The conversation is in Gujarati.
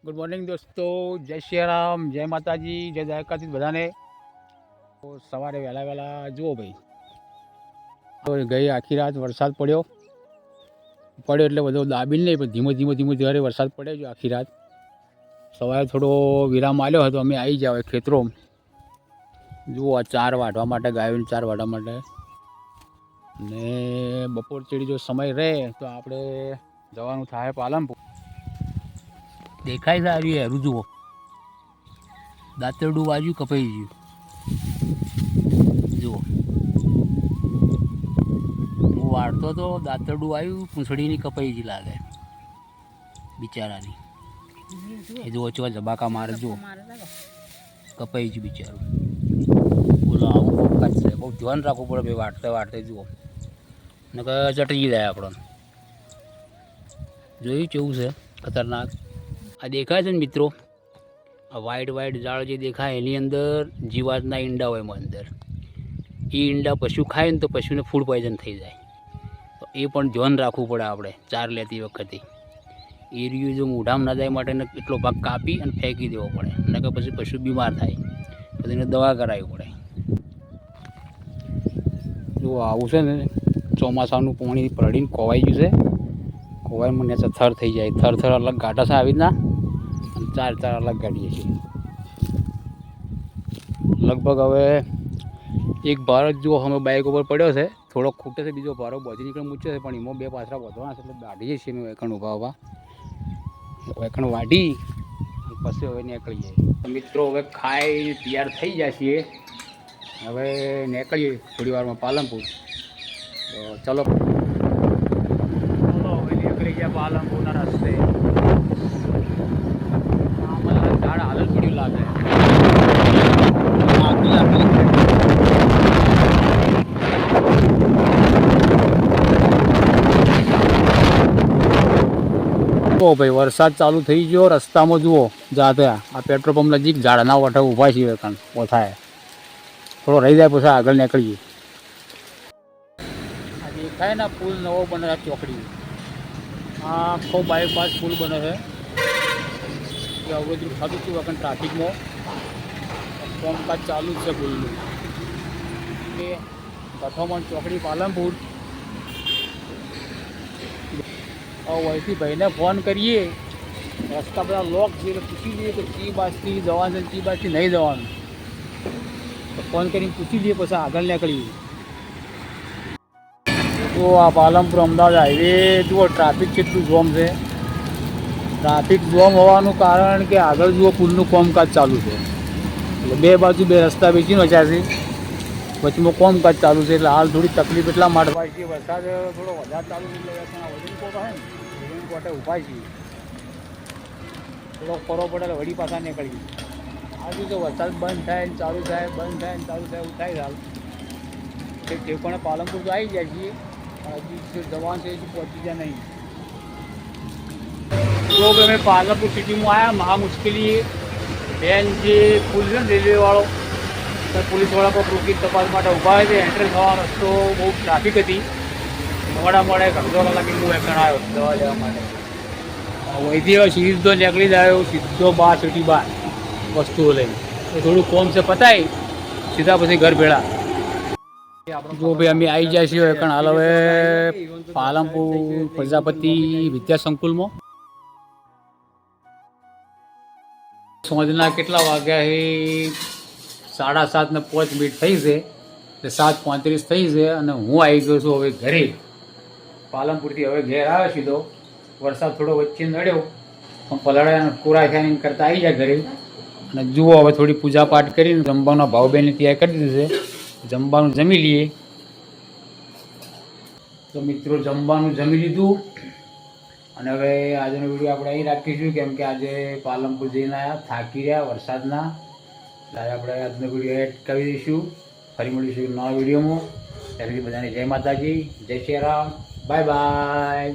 ગુડ મોર્નિંગ દોસ્તો, જય શ્રી રામ, જય માતાજી, જય દ્વારકાધીશ બધાને. તો સવારે વહેલા વહેલા જુઓ ભાઈ, તો ગઈ આખી રાત વરસાદ પડ્યો એટલે બધો દાબીને નહીં, પણ ધીમો જ્યારે વરસાદ પડે છે આખી રાત. સવારે થોડો વિરામ આવ્યો હતો, અમે આવી જાવ ખેતરો. જુઓ આ 4 વાઢવા માટે, ગાયોને 4 વાઢવા માટે. ને બપોર ચડી જો સમય રહે તો આપણે જવાનું થાય પાલનપુર. દેખાય છે આવ્યું હેરું, જુઓ દાંતરડું બાજુ કપાઈ ગયું. જુઓ હું વાળતો તો દાંતરડું આવ્યું, પૂંછડીની કપાઈ ગઈ લાગે બિચારાની. એ જુઓ ચો જબાકા મારે, જુઓ કપાઈ ગયું બિચારું. બોલો આવું ફોકસ છે, બહુ ધ્યાન રાખવું પડે ભાઈ વાટતે વાટતે. જુઓ ને ચટકી જાય આપણને. જોયું કેવું છે ખતરનાક. આ દેખાય છે ને મિત્રો, આ વ્હાઈટ ઝાડ જે દેખાય એની અંદર જીવાતના ઈંડા હોય એમાં અંદર. એ ઈંડા પશુ ખાય ને તો પશુને ફૂડ પોઈઝન થઈ જાય. તો એ પણ ધ્યાન રાખવું પડે આપણે ચાર લેતી વખતે. એ રહ્યું જો મોઢામાં ના જાય માટે એટલો ભાગ કાપી અને ફેંકી દેવો પડે, ન કે પછી પશુ બીમાર થાય પછી એને દવા કરાવવી પડે. જો આવું છે ને, ચોમાસાનું પાણી પડીને કોવાઈ ગયું છે. કોવાઈમાં ને થર થઈ જાય, થર અલગ ગાંઠા છે આવી રીતના, અને ચાર અલગ ગાડીએ છીએ. લગભગ હવે એક ભારત જુઓ અમે બાઇક ઉપર પડ્યો છે, થોડોક ખૂટે છે, બીજો ભારો બધી નીકળી મૂચ્યો છે, પણ એમાં 2 પાછરા વધવાના છે, એટલે દાઢીએ છીએ અમે વેકણ ઊભા વેકણ વાઢી પછી હવે નીકળીએ. મિત્રો હવે ખાઈ તૈયાર થઈ જાય છીએ, હવે નીકળીએ થોડી વારમાં પાલનપુર. તો ચલો હવે નીકળી ગયા પાલનપુરના રસ્તે. ઝાડ હાલ પડ્યું લાગે. જુઓ ભાઈ વરસાદ ચાલુ થઈ ગયો, રસ્તામાં જુઓ જાતે આ પેટ્રોલ પંપ નજીક ઝાડના વાઠે ઊભા છીએ. કાન ઓછાય થોડો રહી જાય પછી આગળ નીકળીએ. આ દેખાય ને પુલ નવો બને છે ચોકડી. આ આખો બાયપાસ પુલ બને છે. અવરોધ થતું હતું વખત ટ્રાફિકમાં કામકાજ ચાલુ જ છે પુલનું. એ કથોમણ ચોકડી પાલનપુર. વહીથી ભાઈને ફોન કરીએ, રસ્તા બધા લોક છે એટલે પૂછી લઈએ કે ચી બાજથી જવાનું છે, ચી બાજથી નહીં જવાનું. તો ફોન કરીને પૂછી લઈએ પછી આગળ નીકળીએ. તો આ પાલનપુર અમદાવાદ હાઈવે જુઓ ટ્રાફિક કેટલું જોમ છે. ટ્રાફિક જોમ હોવાનું કારણ કે આગળ જુઓ પુલનું કામકાજ ચાલુ છે, એટલે 2 બાજુ 2 રસ્તા વેચીને વચ્ચાથી વચમાં કામકાજ ચાલુ છે, એટલે હાલ થોડી તકલીફ એટલા માટે છે. વરસાદ થોડો વધારે ચાલુ એટલે વજન કોટ હોય ને વજન કોટે ઊભા છીએ, થોડો ફરો પડે એટલે વળી પાછા નીકળીએ. આજુ તો વરસાદ બંધ થાય ને ચાલુ થાય, બંધ થાય ને ચાલુ થાય, એવું થાય. હાલ તે પણ પાલનપુર તો આવી જાય છીએ, હજી જવાનું છે હજી પહોંચી જાય નહીં. તો અમે પાલનપુર સિટીમાં આવ્યા. મહા મુશ્કેલી બેન જે પુલ છે ને રેલવેવાળો, તો પોલીસવાળા પર રોકી તપાસ માટે ઊભા હોય છે. એન્ટ્રી થવાનો રસ્તો બહુ ટ્રાફિક હતી. મોડે અડધો કલાક હું એકણ આવ્યો દવા લેવા માટે. વહીથી સીધો નીકળી જાય, સીધો 12 સિટી 12 વસ્તુઓ લઈને. તો થોડું કોમ છે પતાય સીધા પછી ઘર ભેળા. જો ભાઈ અમે આવી જાય છીએ એકણ હાલ હવે પાલનપુર પ્રજાપતિ વિદ્યા સંકુલમાં. સાંજના કેટલા વાગ્યા છે? 7:30 થઈ છે, એટલે 7:35 થઈ છે, અને હું આવી ગયો છું હવે ઘરે. પાલનપુરથી હવે ઘેર આવ્યો સીધો. વરસાદ થોડો વચ્ચે નડ્યો પણ પલાળ્યા કોરા થયા કરતાં આવી જાય ઘરે. અને જુઓ હવે થોડી પૂજા પાઠ કરીને જમવાનો ભાવબેનની તૈયાર કરી દીધું છે. જમવાનું જમી લઈએ. તો મિત્રો જમવાનું જમી લીધું, અને હવે આજનો વિડીયો આપણે અહીં રાખીશું, કેમ કે આજે પાલનપુર જઈને આવ્યા, થાકી રહ્યા વરસાદના. ત્યારે આપણે આજનો વિડીયો એડ કરી દઈશું. ફરી મળીશું નવા વિડીયોમાં. ત્યારે બધાને જય માતાજી, જય શ્રી રામ, બાય બાય.